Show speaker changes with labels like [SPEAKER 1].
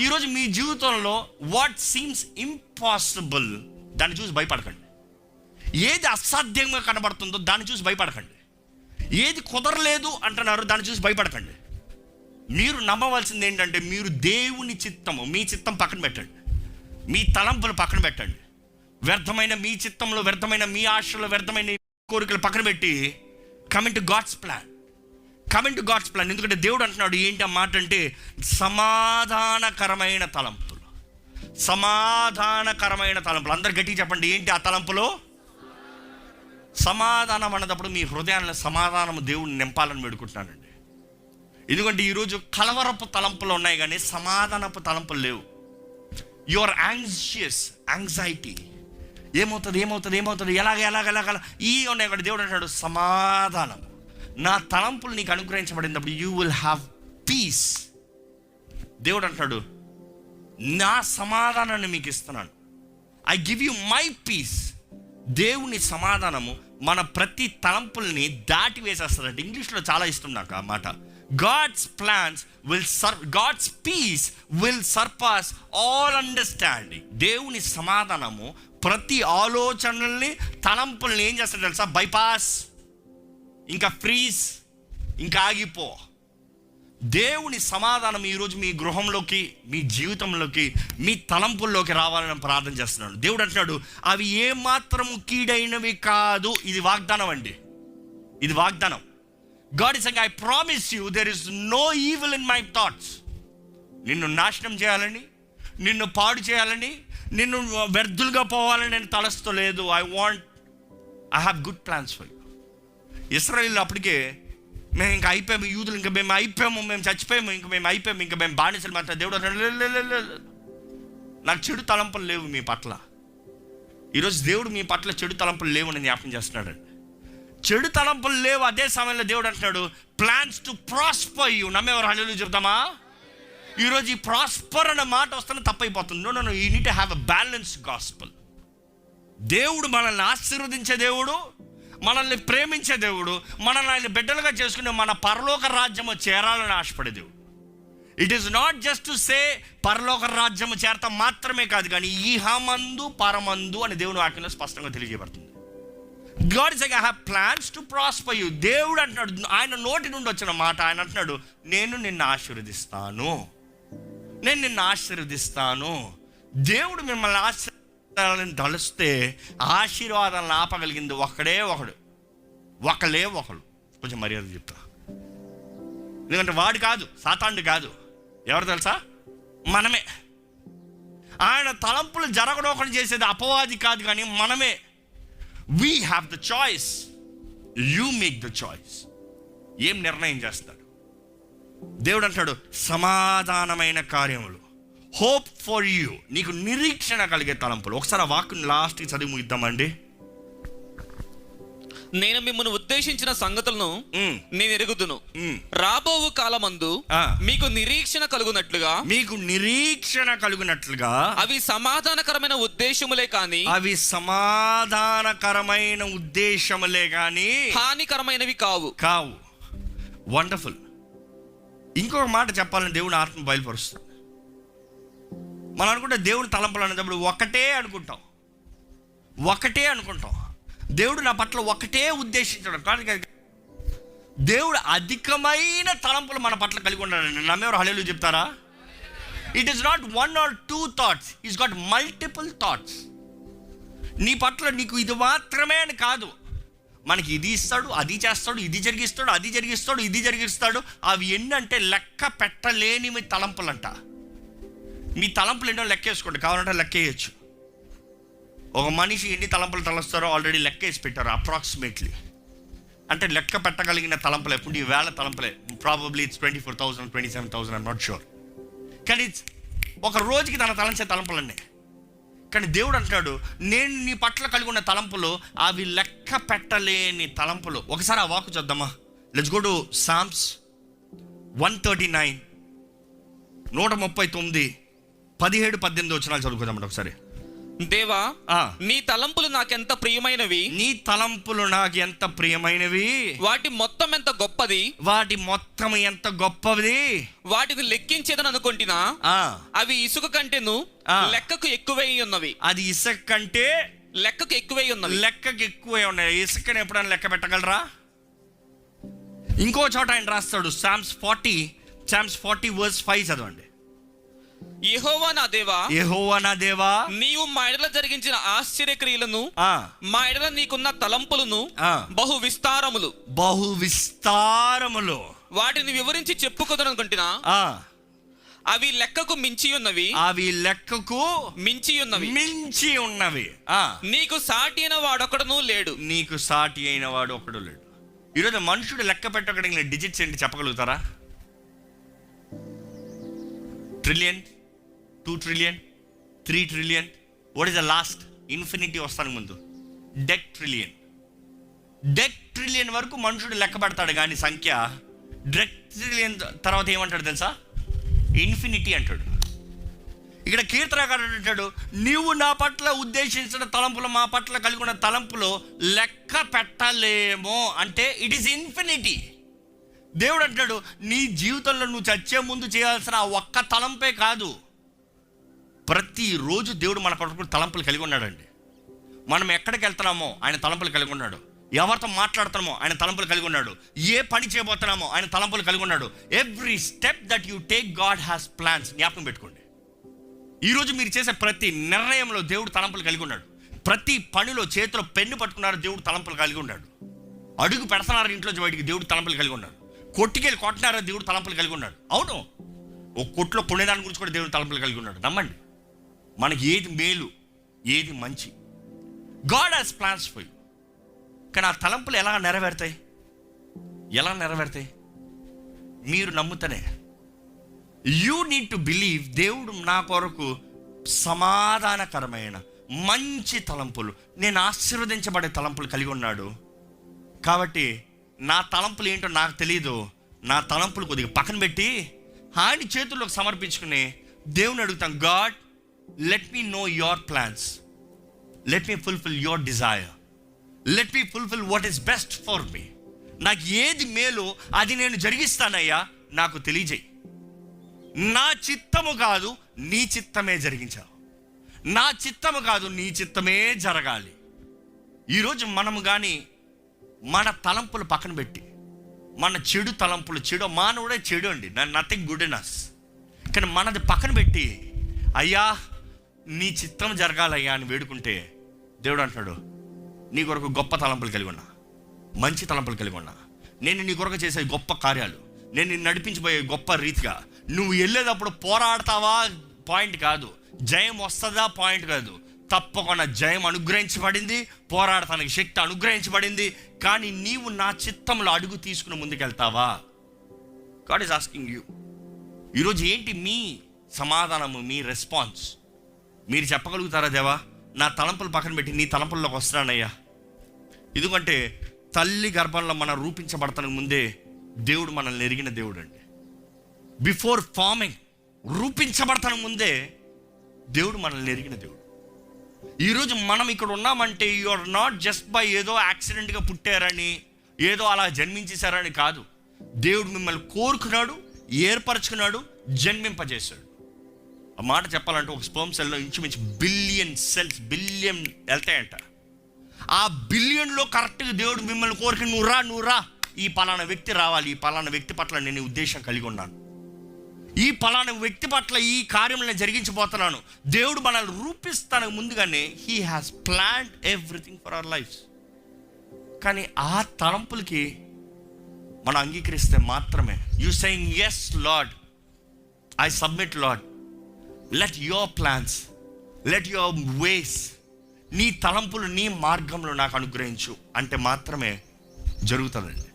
[SPEAKER 1] ఈరోజు మీ జీవితంలో what seems impossible దాన్ని చూసి భయపడకండి. ఏది అసాధ్యంగా కనబడుతుందో దాన్ని చూసి భయపడకండి. ఏది కుదరలేదు అంటున్నారో దాన్ని చూసి భయపడకండి. మీరు నమ్మవలసింది ఏంటంటే, మీరు దేవుని చిత్తము, మీ చిత్తం పక్కన పెట్టండి, మీ తలంపులు పక్కన పెట్టండి, వ్యర్థమైన మీ చిత్తంలో, వ్యర్థమైన మీ ఆశలో, వ్యర్థమైన కోరికలు పక్కన పెట్టి coming to God's plan, coming to God's plan. ఎందుకంటే దేవుడు అంటున్నాడు ఏంటి ఆ మాట అంటే, సమాధానకరమైన తలంపులు, సమాధానకరమైన తలంపులు. అందరు గట్టిగా చెప్పండి, ఏంటి ఆ తలంపులు? సమాధానం అన్నప్పుడు మీ హృదయాన్ని సమాధానం దేవుడిని నింపాలని వేడుకుంటున్నానండి. ఎందుకంటే ఈరోజు కలవరపు తలంపులు ఉన్నాయి కానీ సమాధానపు తలంపులు లేవు. యు ఆర్ యాంగ్షియస్, యాంగ్జైటీ, ఏమవుతుంది ఏమవుతుంది ఏమవుతుంది, ఎలాగ ఈ ఉన్నాయి కానీ దేవుడు అంటాడు సమాధానం. నా తలంపులు నీకు అనుగ్రహించబడినప్పుడు యూ విల్ హ్యావ్ పీస్. దేవుడు అంటాడు నా సమాధానాన్ని మీకు ఇస్తున్నాను, I give you my peace. దేవుని సమాధానము మన ప్రతి తలంపుల్ని దాటి వేసేస్తాడంటే. ఇంగ్లీష్లో చాలా ఇష్టం నాకు ఆ మాట. God's plans will God's peace will surpass all understanding. దేవుని సమాధానము ప్రతి ఆలోచనల్ని, తలంపుల్ని ఏం చేస్తాడు తెలుసా? బైపాస్, ఇంకా ఫ్రీజ్, ఇంకా ఆగిపో. దేవుని సమాధానం ఈరోజు మీ గృహంలోకి, మీ జీవితంలోకి, మీ తలంపుల్లోకి రావాలని ప్రార్థన చేస్తున్నాను. దేవుడు అంటున్నాడు అవి ఏమాత్రము కీడైనవి కాదు. ఇది వాగ్దానం అండి, ఇది వాగ్దానం. God is saying, I promise you there is no evil in my thoughts. నిన్ను నాశనం చేయాలని, నిన్ను పాడు చేయాలని, నిన్ను వ్యర్థులుగా పోవాలని నేను తలస్తలేదు. I have good plans for you. ఇశ్రాయేలు అప్పటికే మేము ఇంకా అయిపోయాము, యూదులు ఇంకా మేము అయిపోయాము, మేము చచ్చిపోయాము, ఇంకా మేము అయిపోయాము, ఇంకా మేము బానిసలు. మాత్రం దేవుడు అన్నాడు నాకు చెడు తలంపులు లేవు మీ పట్ల. ఈరోజు దేవుడు మీ పట్ల చెడు తలంపులు లేవు అని జ్ఞాపకం చేస్తున్నాడు. చెడు తలంపులు లేవు. అదే సమయంలో దేవుడు అంటున్నాడు ప్లాన్స్ టు ప్రాస్పర్ యూ. నమ్మేవారు హల్లెలూయా చెప్తామా? ఈరోజు ఈ ప్రాస్పర్ అనే మాట వస్తున్న తప్పైపోతుంది. No, you need to have a balanced gospel. దేవుడు మనల్ని ఆశీర్వదించే దేవుడు, మనల్ని ప్రేమించే దేవుడు, మనల్ని ఆయన బిడ్డలుగా చేసుకునే మన పరలోక రాజ్యము చేరాలని ఆశపడే దేవుడు. It is not just to say పరలోక రాజ్యము చేరతాం మాత్రమే కాదు, కానీ ఈహమందు పరమందు అని దేవుని వాక్యంలో స్పష్టంగా తెలియజేయబడుతుంది. God is saying, I have plans to prosper you. దేవుడు అంటున్నాడు, ఆయన నోటి నుండి వచ్చిన మాట, ఆయన అంటున్నాడు నేను నిన్ను ఆశీర్వదిస్తాను, నేను నిన్ను ఆశీర్వదిస్తాను. దేవుడు మిమ్మల్ని ఆశీర్వాదాలను తలుస్తే ఆశీర్వాదాలను ఆపగలిగింది ఒకడే ఒకడు, ఒకలే ఒకడు. కొంచెం మర్యాద చెప్తా, ఎందుకంటే వాడు కాదు, సాతానుడు కాదు. ఎవరు తెలుసా? మనమే. ఆయన తలంపులు జరగడం చేసేది అపవాది కాదు, కానీ మనమే. We have the choice. You make the choice. ఏం నిర్ణయం చేస్తాడు దేవుడు? అంటాడు సమాధానమైన కార్యములు, హోప్ ఫర్ యూ, నీకు నిరీక్షణ కలిగే తలంపులు. ఒకసారి ఆ వాక్యం లాస్ట్కి చదివి ముగిద్దామండి.
[SPEAKER 2] నేను మిమ్మల్ని ఉద్దేశించిన సంగతులను నేను ఎరుగుదును, రాబోవు కాలమందు మీకు నిరీక్షణ కలుగునట్లుగా,
[SPEAKER 1] మీకు నిరీక్షణ కలుగునట్లుగా. అవి
[SPEAKER 2] సమాధానకరమైన ఉద్దేశములే కాని,
[SPEAKER 1] అవి సమాధానకరమైన ఉద్దేశములే కాని
[SPEAKER 2] హానికరమైనవి కావు.
[SPEAKER 1] వండర్ఫుల్. ఇంకొక మాట చెప్పాలని దేవుని ఆత్మ బయలుపరుస్తుంది. మనం అనుకుంటే దేవుని తలంపులు అనేటప్పుడు ఒకటే అనుకుంటాం. దేవుడు నా పట్ల ఒకటే ఉద్దేశించడం కానీ దేవుడు అధికమైన తలంపులు మన పట్ల కలిగి ఉన్నాడండి. నమ్మేవారు హల్లెలూయా చెప్తారా? It is not 1 or 2 thoughts, is got multiple thoughts. నీ పట్ల నీకు ఇది మాత్రమే అని కాదు, మనకి ఇది ఇస్తాడు, అది చేస్తాడు, ఇది జరిగిస్తాడు, అది జరిగిస్తాడు, ఇది జరిగిస్తాడు. అవి ఎన్నంటే లెక్క పెట్టలేని తలంపులంట. మీ తలంపులు ఎన్నో లెక్కేసుకోండి, కావాలంటే లెక్కేయచ్చు. ఒక మనిషి ఎన్ని తలంపులు తలస్తారో ఆల్రెడీ లెక్క వేసి పెట్టారు అప్రాక్సిమేట్లీ. అంటే లెక్క పెట్టగలిగిన తలంపులు ఎప్పుడు ఈ వేల తలంపులే. Probably it's 24,000, 27,000, I'm not sure. కానీ ఒక రోజుకి తన తలంచే తలంపులన్నీ. కానీ దేవుడు అంటున్నాడు నేను నీ పట్ల కలిగి ఉన్న తలంపులు అవి లెక్క పెట్టలేని తలంపులు. ఒకసారి ఆ వాక్కు చూద్దామా? లెట్స్ గో టు సామ్స్ 139, 139, 17-18 వచనాలు చదువుకుందామంట ఒకసారి.
[SPEAKER 2] దేవా, నీ తలంపులు నాకెంత ప్రియమైనవి,
[SPEAKER 1] నీ తలంపులు నాకు ఎంత ప్రియమైనవి,
[SPEAKER 2] వాటి మొత్తం ఎంత గొప్పది,
[SPEAKER 1] వాటి మొత్తం ఎంత గొప్పది,
[SPEAKER 2] వాటిని లెక్కించేదని అనుకుంటున్నా, అవి ఇసుక కంటేను లెక్కకు ఎక్కువై ఉన్నవి.
[SPEAKER 1] అది ఇసుక కంటే
[SPEAKER 2] లెక్కకు ఎక్కువై ఉన్నవి.
[SPEAKER 1] లెక్కకు ఎక్కువై ఉన్నాయి. ఇసుకని ఎప్పుడైనా లెక్క పెట్టగలరా? ఇంకో చోట ఆయన రాస్తాడు, Psalms 40 verse 5 చదవండి.
[SPEAKER 2] యెహోవా నా దేవా,
[SPEAKER 1] యెహోవా నా దేవా,
[SPEAKER 2] నీవు మా ఎడల జరిగించిన ఆశ్చర్య క్రియలను, మా ఎడల నీకున్న తలంపులను బహు విస్తారములు
[SPEAKER 1] వాటిని
[SPEAKER 2] వివరించి చెప్పుకోదనుకుంటున్నా, అవి లెక్కకు మించి ఉన్నవి. మించి ఉన్నవి. నీకు సాటి అయిన వాడొకడును లేడు.
[SPEAKER 1] ఈరోజు మనుషుడు లెక్క పెట్టగలిగిన డిజిట్స్ ఏంటి చెప్పగలుగుతారా? Trillion, 2 trillion, 3 trillion. What is the last? Infinity వస్తాను ముందు డెక్ ట్రిలియన్ వరకు మనుషుడు లెక్క పెడతాడు, కానీ సంఖ్య డెక్ ట్రిలియన్ తర్వాత ఏమంటాడు తెలుసా? ఇన్ఫినిటీ అంటాడు. ఇక్కడ కీర్తనకారుడు అంటాడు, నీవు నా పట్ల ఉద్దేశించిన తలంపులు, మా పట్ల కలిగి ఉన్న తలంపులు లెక్క పెట్టలేమో అంటే ఇట్ ఈస్ ఇన్ఫినిటీ. దేవుడు అంటాడు, నీ జీవితంలో నువ్వు చచ్చే ముందు చేయాల్సిన ఆ ఒక్క తలంపే కాదు, ప్రతిరోజు దేవుడు మన కొరకు తలంపులు కలిగి ఉన్నాడండి. మనం ఎక్కడికి వెళ్తున్నామో ఆయన తలంపులు కలిగి ఉన్నాడు. ఎవరితో మాట్లాడుతున్నామో ఆయన తలంపులు కలిగి ఉన్నాడు. ఏ పని చేయబోతున్నామో ఆయన తలంపులు కలిగి ఉన్నాడు. Every step that you take God has plans. జ్ఞాపకం పెట్టుకోండి. ఈరోజు మీరు చేసే ప్రతి నిర్ణయంలో దేవుడు తలంపులు కలిగి ఉన్నాడు. ప్రతి పనిలో చేతిలో పెన్ను పట్టుకున్నారు, దేవుడు తలంపులు కలిగి ఉన్నాడు. అడుగు పెడుతున్నారు ఇంట్లో బయటికి, దేవుడు తలంపులు కలిగి ఉన్నాడు. కొట్టుకెళ్ళి కొట్టినారో దేవుడు తలంపులు కలిగి ఉన్నాడు. అవును, ఒక కొట్లో కొనేదాని గురించి కూడా దేవుడు తలంపులు కలిగి ఉన్నాడు. నమ్మండి, మనకి ఏది మేలు, ఏది మంచి, God has plans for you. కానీ ఆ తలంపులు ఎలా నెరవేరుతాయి? మీరు నమ్ముతనే. You need to believe. దేవుడు నా కొరకు సమాధానకరమైన మంచి తలంపులు, నేను ఆశీర్వదించబడే తలంపులు కలిగి ఉన్నాడు. కాబట్టి నా తలంపులు ఏంటో నాకు తెలియదు. నా తలంపులు కొద్దిగా పక్కన పెట్టి ఆయన చేతుల్లోకి సమర్పించుకుని దేవుని అడుగుతాం, God, let me know your plans, let me fulfil your desire, let me fulfil what is best for me. నాకు ఏది మేలు అది నేను జరిగిస్తానయ్యా, నాకు తెలియజేయి. నా చిత్తము కాదు నీ చిత్తమే జరిగించావు, నా చిత్తము కాదు నీ చిత్తమే జరగాలి. ఈరోజు మనము కానీ మన తలంపులు పక్కన పెట్టి, మన చెడు తలంపులు, చెడు మానవుడే చెడు అండి, నథింగ్ గుడ్ ఇన్ అస్, కానీ మనది పక్కన పెట్టి అయ్యా నీ చిత్తం జరగాలయ్యా అని వేడుకుంటే దేవుడు అంటాడు, నీ కొరకు గొప్ప తలంపులు కలిగి ఉన్నా, మంచి తలంపులు కలిగి ఉన్నా, నేను నీ కొరకు చేసే గొప్ప కార్యాలు, నేను నిన్ను నడిపించబోయే గొప్ప రీతిగా. నువ్వు వెళ్ళేటప్పుడు పోరాడతావా పాయింట్ కాదు, జయం వస్తుందా పాయింట్ కాదు, తప్పకుండా జయం అనుగ్రహించబడింది, పోరాడటానికి శక్తి అనుగ్రహించబడింది. కానీ నీవు నా చిత్తంలో అడుగు తీసుకుని ముందుకెళ్తావా? God is asking you. ఈరోజు ఏంటి మీ సమాధానము, మీ రెస్పాన్స్? మీరు చెప్పగలుగుతారా, దేవా నా తలంపులు పక్కన పెట్టి నీ తలంపుల్లోకి వస్తున్నానయ్యా? ఎందుకంటే తల్లి గర్భంలో మనం రూపించబడతానికి ముందే దేవుడు మనల్ని ఎరిగిన దేవుడు అండి. బిఫోర్ ఫార్మింగ్, రూపించబడతానికి ముందే దేవుడు మనల్ని ఎరిగిన దేవుడు. ఈరోజు మనం ఇక్కడ ఉన్నామంటే you are not just by ఏదో యాక్సిడెంట్గా పుట్టారని, ఏదో అలా జన్మించేశారని కాదు. దేవుడు మిమ్మల్ని కోరుకున్నాడు, ఏర్పరచుకున్నాడు, జన్మింపజేశాడు. ఆ మాట చెప్పాలంటే ఒక స్పెర్మ్ సెల్లో ఇంచుమించు బిలియన్ సెల్స్, బిలియన్ వెళ్తాయంట. ఆ బిలియన్లో కరెక్ట్గా దేవుడు మిమ్మల్ని కోరిక, నువ్వు రా, ఈ పలానా వ్యక్తి రావాలి, ఈ పలానా వ్యక్తి పట్ల నేను ఉద్దేశం కలిగి ఉన్నాను, ఈ పలానా వ్యక్తి పట్ల ఈ కార్యం నేను జరిగించబోతున్నాను. దేవుడు మనల్ని రూపిస్తానికి ముందుగానే he has planned everything for our life. కానీ ఆ తలంపులకి మనం అంగీకరిస్తే మాత్రమే, you saying yes Lord, I submit Lord, let your plans, let your ways, నీ తలంపులు నీ మార్గంలో నాకు అనుగ్రహించు అంటే మాత్రమే జరుగుతుందండి.